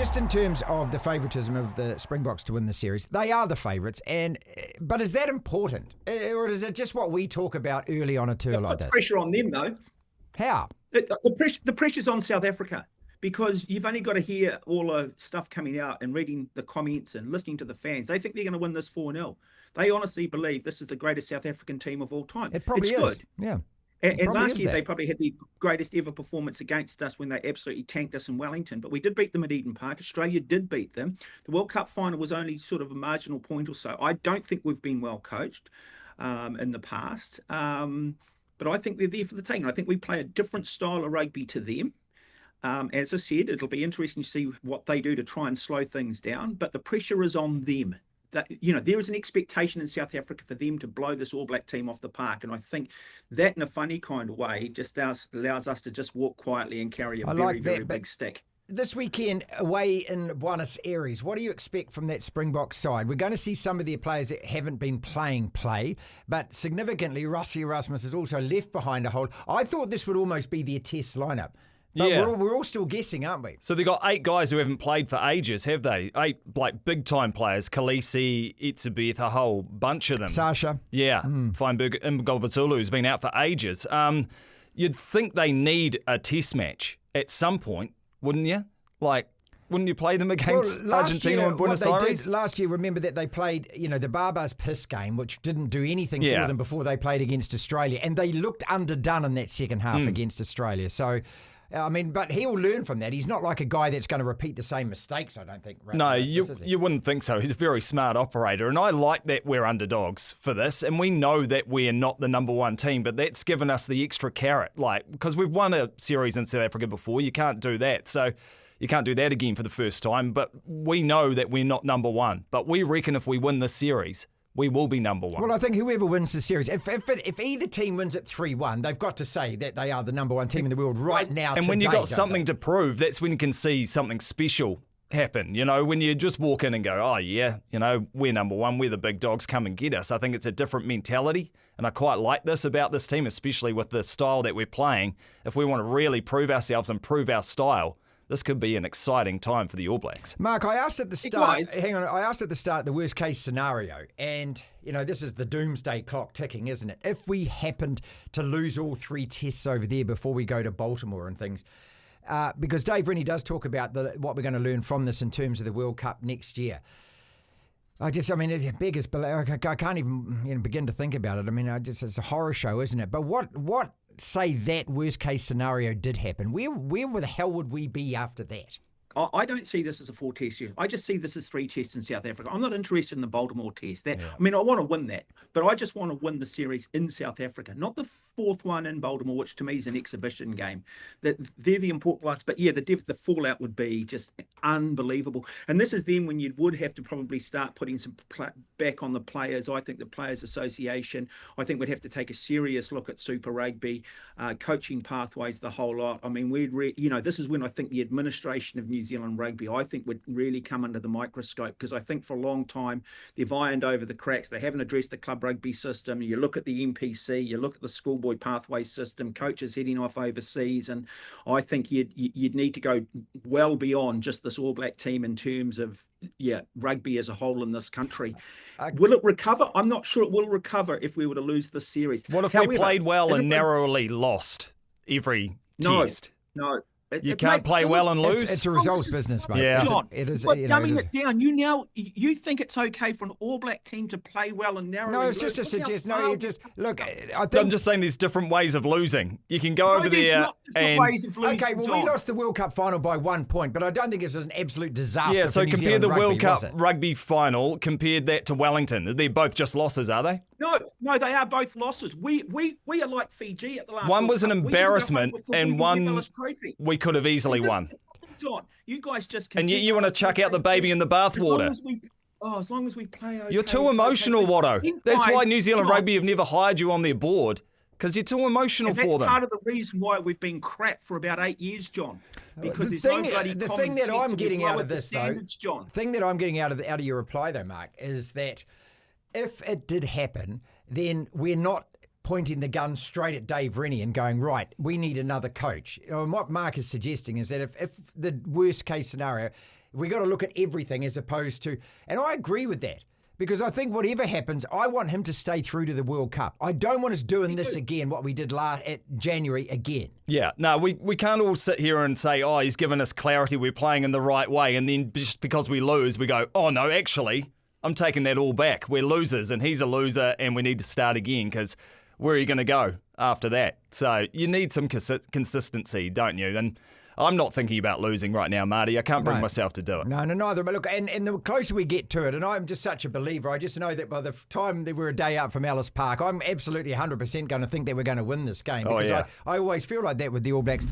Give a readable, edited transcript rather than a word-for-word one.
just in terms of the favouritism of the Springboks to win the series, they are the favourites. But is that important? Or is it just what we talk about early on a tour like this? It puts pressure on them, though. How? The pressure's on South Africa, because you've only got to hear all the stuff coming out and reading the comments and listening to the fans. They think they're going to win this 4-0. They honestly believe this is the greatest South African team of all time. It probably is. Good. Yeah. And last year, they probably had the greatest ever performance against us when they absolutely tanked us in Wellington. But we did beat them at Eden Park. Australia did beat them. The World Cup final was only sort of a marginal point or so. I don't think we've been well coached in the past. But I think they're there for the taking. I think we play a different style of rugby to them. As I said, it'll be interesting to see what they do to try and slow things down. But the pressure is on them. That, there is an expectation in South Africa for them to blow this All Black team off the park. And I think that, in a funny kind of way, just allows us to just walk quietly and carry a very big stick. This weekend, away in Buenos Aires, what do you expect from that Springbok side? We're going to see some of their players that haven't been play, but significantly, Rassie Erasmus is also left behind a hold. I thought this would almost be their test lineup. But we're all still guessing, aren't we? So they've got 8 guys who haven't played for ages, have they? 8 big-time players. Khaleesi, Itzebeth, a whole bunch of them. Sasha. Yeah. Feinberg, Mgovatulu, who's been out for ages. You'd think they need a test match at some point, wouldn't you? Wouldn't you play them against Argentina and Buenos Aires? Last year, remember that they played, the Barbars piss game, which didn't do anything for them before they played against Australia. And they looked underdone in that second half against Australia. So... but he'll learn from that. He's not like a guy that's going to repeat the same mistakes, I don't think. No, you wouldn't think so. He's a very smart operator. And I like that we're underdogs for this. And we know that we're not the number one team, but that's given us the extra carrot. Because we've won a series in South Africa before. You can't do that. So you can't do that again for the first time. But we know that we're not number one. But we reckon if we win this series, we will be number one. Well, I think whoever wins the series, if either team wins at 3-1, they've got to say that they are the number one team in the world right now. And when you've got something to prove, that's when you can see something special happen. When you just walk in and go, oh yeah, we're number one, we're the big dogs, come and get us. I think it's a different mentality, and I quite like this about this team, especially with the style that we're playing. If we want to really prove ourselves and prove our style, this could be an exciting time for the All Blacks. Mark, I asked at the start, the worst case scenario, and, this is the doomsday clock ticking, isn't it? If we happened to lose all 3 tests over there before we go to Baltimore and things, because Dave Rennie does talk about what we're going to learn from this in terms of the World Cup next year. It beggars belief. I can't even begin to think about it. It's a horror show, isn't it? But what say that worst case scenario did happen? Where the hell would we be after that? I don't see this as a 4-test series. I just see this as 3 tests in South Africa. I'm not interested in the Baltimore test. I want to win that, but I just want to win the series in South Africa, not the 4th one in Baltimore, which to me is an exhibition game. They're the important ones, but the fallout would be just unbelievable. And this is then when you would have to probably start putting some back on the players. I think the Players Association, I think we'd have to take a serious look at Super Rugby, coaching pathways, the whole lot. This is when I think the administration of New Zealand Rugby, I think, would really come under the microscope, because I think for a long time they've ironed over the cracks. They haven't addressed the club rugby system. You look at the NPC, you look at the schoolboy pathway system, coaches heading off overseas, and I think you'd need to go well beyond just this All Black team in terms of rugby as a whole in this country. Will it recover? I'm not sure it will recover if we were to lose this series. What if we played well and narrowly lost every test? No. You can't play well and lose? It's a results business, mate. Yeah. John, it is. Dumbing it down. You think it's okay for an All Black team to play well and narrowly lose? No, it's just a suggestion. No, you just look. I'm just saying there's different ways of losing. You can go over there and ways of losing, okay, well, John. we lost the World Cup final by 1 point, but I don't think it's an absolute disaster. Yeah, so for New compare Zealand the rugby, World Cup was it? rugby final, compared that to Wellington. They're both just losses, are they? No, they are both losses. We are like Fiji at the last. One World was an Cup. embarrassment, and one we could have easily won. John, you guys just and you want to chuck out the baby in the bathwater. As long as we play okay. You're too emotional, Watto. That's why New Zealand Rugby have never hired you on their board, because you're too emotional for them. That's part of the reason why we've been crap for about 8 years, John. Because there's no bloody the common thing that sense I'm getting out of this, though, John. thing that I'm getting out of your reply, though, Mark, is that if it did happen, then we're not pointing the gun straight at Dave Rennie and going, right, we need another coach. What Mark is suggesting is that if the worst case scenario, We got to look at everything as opposed to, and I agree with that. Because I think whatever happens, I want him to stay through to the World Cup. I don't want us doing this again, what we did at January again. Yeah, no, we can't all sit here and say, oh, he's given us clarity, we're playing in the right way, and then just because we lose, we go, oh, no, actually, I'm taking that all back. We're losers, and he's a loser, and we need to start again, because where are you going to go after that? So you need some consistency, don't you? And I'm not thinking about losing right now, Marty. I can't bring myself to do it. No, neither. But look, and the closer we get to it, and I'm just such a believer, I just know that by the time that we're a day out from Ellis Park, I'm absolutely 100% going to think that we're going to win this game. Because I always feel like that with the All Blacks.